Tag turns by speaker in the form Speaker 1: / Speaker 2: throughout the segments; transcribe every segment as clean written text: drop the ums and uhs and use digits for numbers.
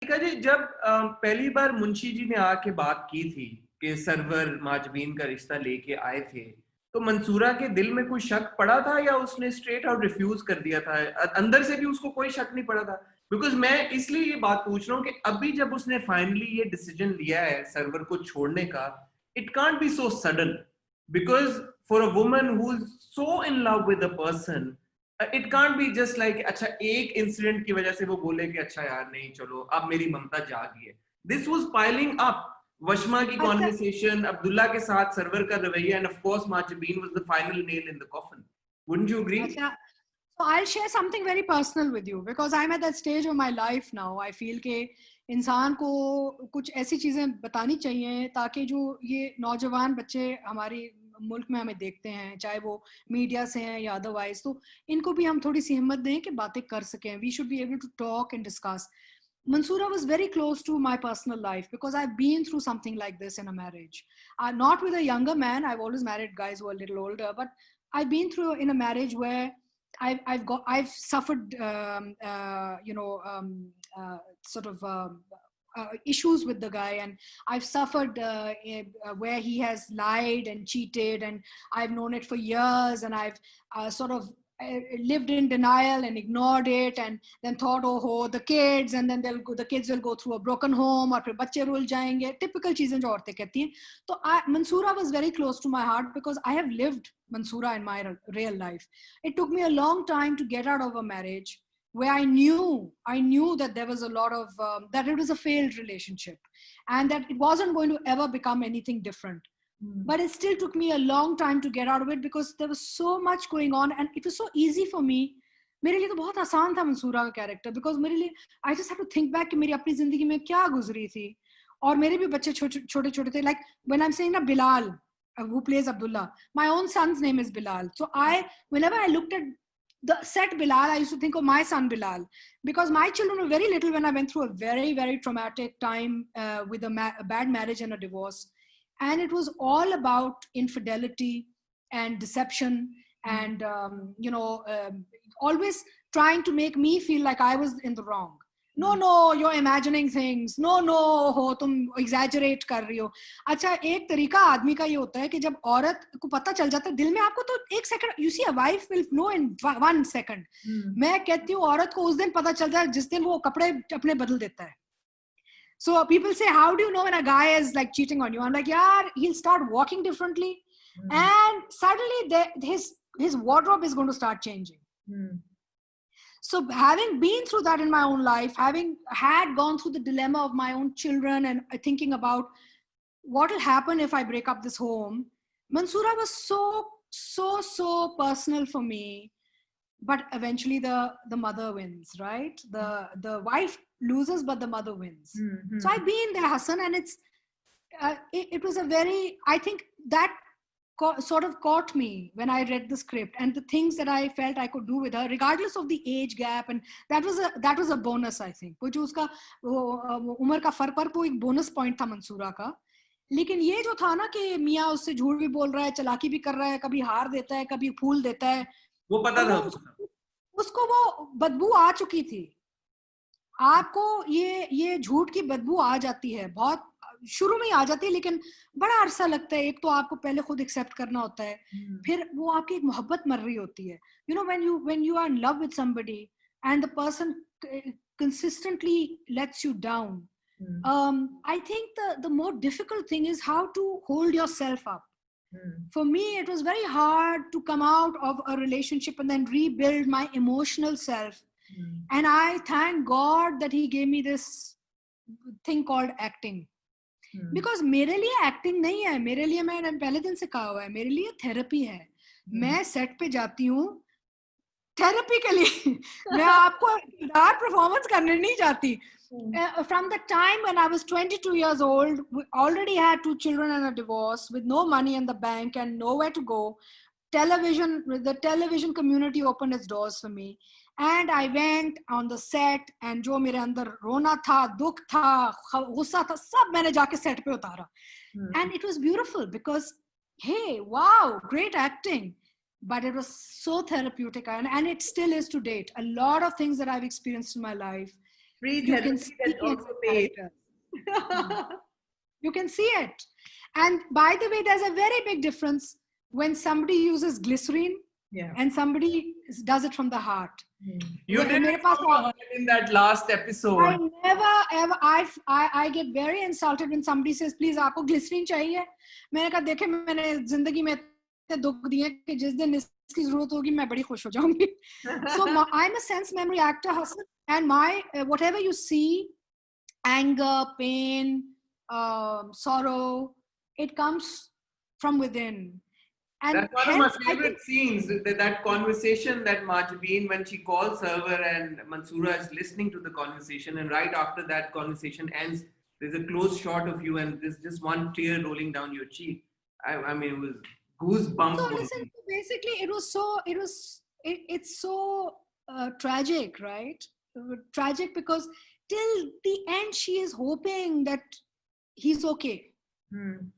Speaker 1: अतिका जी, जब पहली बार मुंशी जी ने आके बात की थी कि सरवर माजबीन का रिश्ता लेके आए थे, तो मंसूरा के दिल में कोई शक पड़ा था या उसने स्ट्रेट आउट रिफ्यूज कर दिया था? अंदर से भी उसको कोई शक नहीं पड़ा था? बिकॉज मैं इसलिए ये बात पूछ रहा हूँ कि अभी जब उसने फाइनली ये डिसीजन लिया है सरवर को छोड़ने का, it can't be so sudden, because for a woman who is so in love with a person, it can't be just like अच्छा एक इंसिडेंट की वजह से वो बोले कि अच्छा यार नहीं चलो अब मेरी ममता जागी है. This was piling up. Washma की
Speaker 2: अच्छा,
Speaker 1: कॉन्वर्सेशन, अब्दुल्ला के साथ सरवर का रवैया, and of course Mahjabeen was the final nail in the coffin. Wouldn't you agree?
Speaker 2: अच्छा, so I'll share something very personal with you because I'm at that stage of my life now. I feel कि इंसान को कुछ ऐसी चीज़ें बतानी चाहिए ताकि जो ये नौजवान बच्चे हमारे मुल्क में हमें देखते हैं, चाहे वो मीडिया से हैं या अदरवाइज, तो इनको भी हम थोड़ी सी हिम्मत दें कि बातें कर सकें. We should be able to talk and discuss. Mansoora was very close to my personal life because I've been through something like this in a marriage. Not with a younger man. I've always married guys who are a little older, but I've been through in a marriage where I've suffered sort of issues with the guy, and I've suffered where he has lied and cheated, and I've known it for years, and I've sort of lived in denial and ignored it, and then thought, oh the kids, and then the kids will go through a broken home, और फिर बच्चे rule जाएंगे, typical चीजें जो औरतें कहती हैं. तो Mansoora was very close to my heart because I have lived Mansoora in my real life. It took me a long time to get out of a marriage where I knew that there was a lot of that it was a failed relationship and that it wasn't going to ever become anything different. But it still took me a long time to get out of it because there was so much going on and it was so easy for me. मेरे लिए तो बहुत आसान था मंसूरा का character, because मेरे लिए I just have to think back कि मेरी अपनी जिंदगी में क्या गुजरी थी, और मेरे भी बच्चे छोटे छोटे थे. Like when I am saying ना Bilal who plays Abdullah, my own son's name is Bilal. So whenever I looked at the set Bilal, I used to think of my son Bilal, because my children were very little when I went through a very, very traumatic time with a bad marriage and a divorce. And it was all about infidelity and deception and always trying to make me feel like I was in the wrong. No, you're imagining things. No, हो तुम exaggerate कर रही हो. अच्छा, एक तरीका आदमी का ये होता है कि जब औरत को पता चल जाता है दिल में, आपको तो एक second, you see a wife will know in 1 second. मैं कहती हूँ औरत को उस दिन पता चल जाए जिस दिन वो कपड़े अपने बदल देता है. So people say, how do you know when a guy is like cheating on you? I'm like, yeah, he'll start walking differently, and suddenly his wardrobe is going to start changing. So having been through that in my own life, having had gone through the dilemma of my own children and thinking about what will happen if I break up this home, Mansoora was so personal for me. But eventually the mother wins, right? The wife loses, but the mother wins. So I've been there, Hassan, and it was a very, I think that sort of caught me when I read the script and the things that I felt I could do with her, regardless of the age gap, and that was a bonus, I think. वो जो उसका उम्र का फर्क वो एक bonus point था मंसूरा का. लेकिन ये जो था ना कि मियाँ उससे झूठ भी बोल रहा है, चालाकी भी कर रहा है, कभी हार देता है, कभी फूल देता है,
Speaker 1: वो पता था
Speaker 2: उसको वो बदबू आ चुकी थी. आपको ये झूठ की बदबू आ जाती है, बहुत शुरू में ही आ जाती है, लेकिन बड़ा अरसा लगता है. एक तो आपको पहले खुद एक्सेप्ट करना होता है, फिर वो आपकी एक मोहब्बत मर रही होती है. You know, when you are in love with somebody and the person consistently lets you down, I think the more difficult thing is how to hold yourself up. For me, it was very hard to come out of a relationship and then rebuild my emotional self. And I thank God that he gave me this thing called acting. Because मेरे लिए acting नहीं है, मेरे लिए, मैंने पहले दिन से कहा हुआ है, मेरे लिए थेरेपी है. मैं सेट पे जाती हूँ थेरेपी के लिए. मैं आपको परफॉर्मेंस करने नहीं जाती. From the time when I was 22 years old, we already had 2 children and a divorce, with no money in the bank and nowhere to go. The television community opened its doors for me, and I went on the set, and जो मेरे अंदर रोना था, दुख था, गुस्सा था, सब मैंने जाके set पे उतारा. And it was beautiful because, hey, wow, great acting. But it was so therapeutic, and it still is to date. A lot of things that I've experienced in my life
Speaker 3: Free
Speaker 2: You can
Speaker 3: therapy
Speaker 2: see
Speaker 3: that
Speaker 2: it in
Speaker 3: also pays.
Speaker 2: characters. You can see it. And by the way, there's a very big difference when somebody uses glycerine
Speaker 3: Yeah.
Speaker 2: and somebody does it from the heart.
Speaker 1: You did
Speaker 2: मेरे
Speaker 1: it
Speaker 2: pass
Speaker 1: from the heart in that last episode.
Speaker 2: I never ever I get very insulted when somebody says please आपको glycerine चाहिए. मैंने कहा देखे मैंने जिंदगी में इतने दुख दिए कि जिस दिन इसकी जरूरत होगी मैं बड़ी खुश हो जाऊंगी. So I'm a sense memory actor, Hassan, and my whatever you see, anger, pain, sorrow, it comes from within. And
Speaker 1: that's one of my
Speaker 2: hence,
Speaker 1: favorite scenes, that conversation that Majbeen, when she calls Server and Mansoora is listening to the conversation, and right after that conversation ends, there's a close shot of you and there's just one tear rolling down your cheek. I mean, it was goosebumps.
Speaker 2: So listen, basically it's so tragic, right? Tragic because till the end she is hoping that he's okay.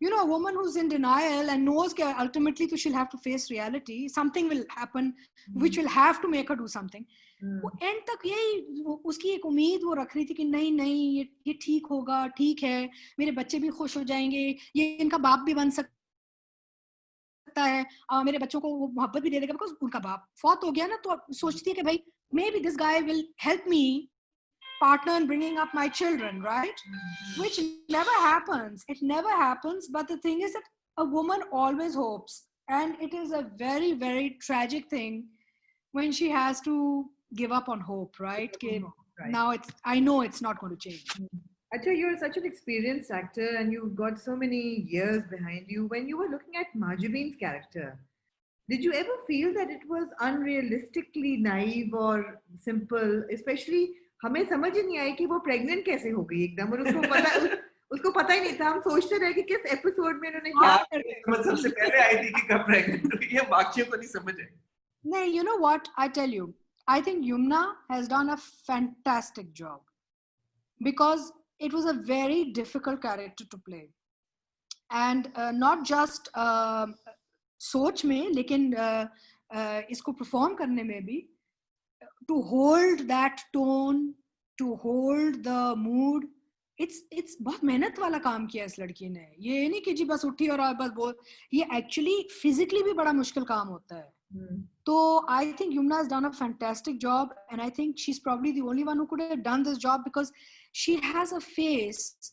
Speaker 2: You know, a woman who's in denial and knows that ultimately she'll have to face reality, something will happen which will have to make her do something. वो and तक यही उसकी एक उम्मीद वो रख रही थी कि नहीं नहीं ये ठीक होगा, ठीक है, मेरे बच्चे भी खुश हो जाएंगे, ये इनका बाप भी बन सकता है, मेरे बच्चों को वो मोहब्बत भी दे देगा, बिकॉज उनका बाप फौत हो गया ना, तो सोचती है कि भाई maybe this guy will help me partner in bringing up my children, right? Which never happens. It never happens. But the thing is that a woman always hopes, and it is a very, very tragic thing when she has to give up on hope, right?
Speaker 3: Right.
Speaker 2: Now I know it's not going to change.
Speaker 3: Acha, you're such an experienced actor and you've got so many years behind you. When you were looking at Majbeen's character, did you ever feel that it was unrealistically naive or simple? Especially, हमें समझ ही नहीं आई कि वो pregnant कैसे हो गई एकदम, और उसको पता ही नहीं था. हम सोचते रहे कि किस एपिसोड में इन्होंने क्या
Speaker 1: समझ सबसे पहले आई थी कि कब प्रेग्नेंट हुई है, बाकियों को नहीं समझ आई.
Speaker 2: नहीं, you know what? I tell you, I think Yumna has done a fantastic job because it was a very difficult character to play, and not just सोच में, लेकिन इसको perform करने में भी, to hold that tone, to hold the mood, it's बहुत मेहनत वाला काम किया इस लड़की ने. ये नहीं कि जी बस उठी और बस बोल, ये actually physically भी बड़ा मुश्किल काम होता है. So I think Yumna has done a fantastic job, and I think she's probably the only one who could have done this job because she has a face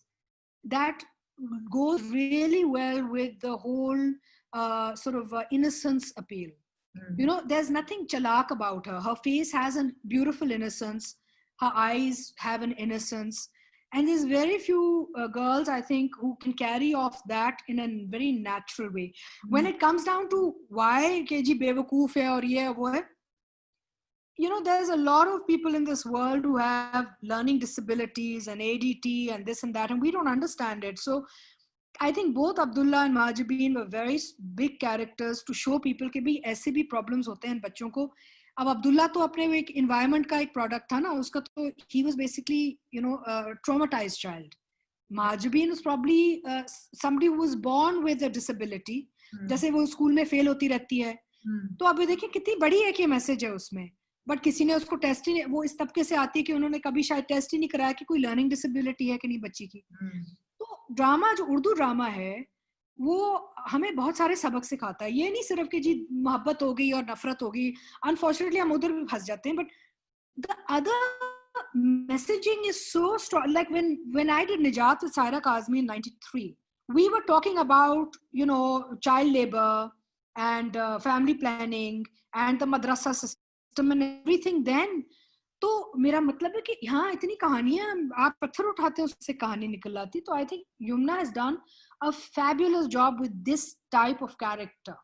Speaker 2: that goes really well with the whole sort of innocence appeal. You know, there's nothing chalak about her. Her face has a beautiful innocence. Her eyes have an innocence. And there's very few girls, I think, who can carry off that in a very natural way. When it comes down to why KG Bewakoof hai aur ye wo hai, you know, there's a lot of people in this world who have learning disabilities and ADT and this and that, and we don't understand it. So I think both Abdullah and Majbeen were very big characters to show people कि भी ऐसे भी problems होते हैं बच्चों को. अब अब्दुल्ला तो अपने एक environment का एक product था ना, उसका तो he was basically, you know, a traumatized child. Majbeen was probably somebody who was born with a disability. जैसे वो स्कूल में फेल होती रहती है, तो अब देखिए कितनी बड़ी एक ये मैसेज है उसमें, बट किसी ने उसको टेस्ट ही, वो इस तबके से आती है कि उन्होंने कभी शायद टेस्ट ही नहीं कराया कि कोई लर्निंग डिसेबिलिटी है कि नहीं बच्ची की. तो ड्रामा, जो उर्दू ड्रामा है, वो हमें बहुत सारे सबक सिखाता है. ये नहीं सिर्फ कि जी मोहब्बत हो गई और नफरत हो गई. अनफॉर्चुनेटली हम उधर भी फंस जाते हैं, but the other messaging is so strong. Like when I did Nijat with Saira Kazmi in 93, we were talking about, you know, child labor and family planning and the madrasa system and everything then. तो मेरा मतलब है कि हाँ इतनी कहानियां, आप पत्थर उठाते हैं उससे कहानी निकल आती. तो I think Yumna has done a fabulous job with this type of character.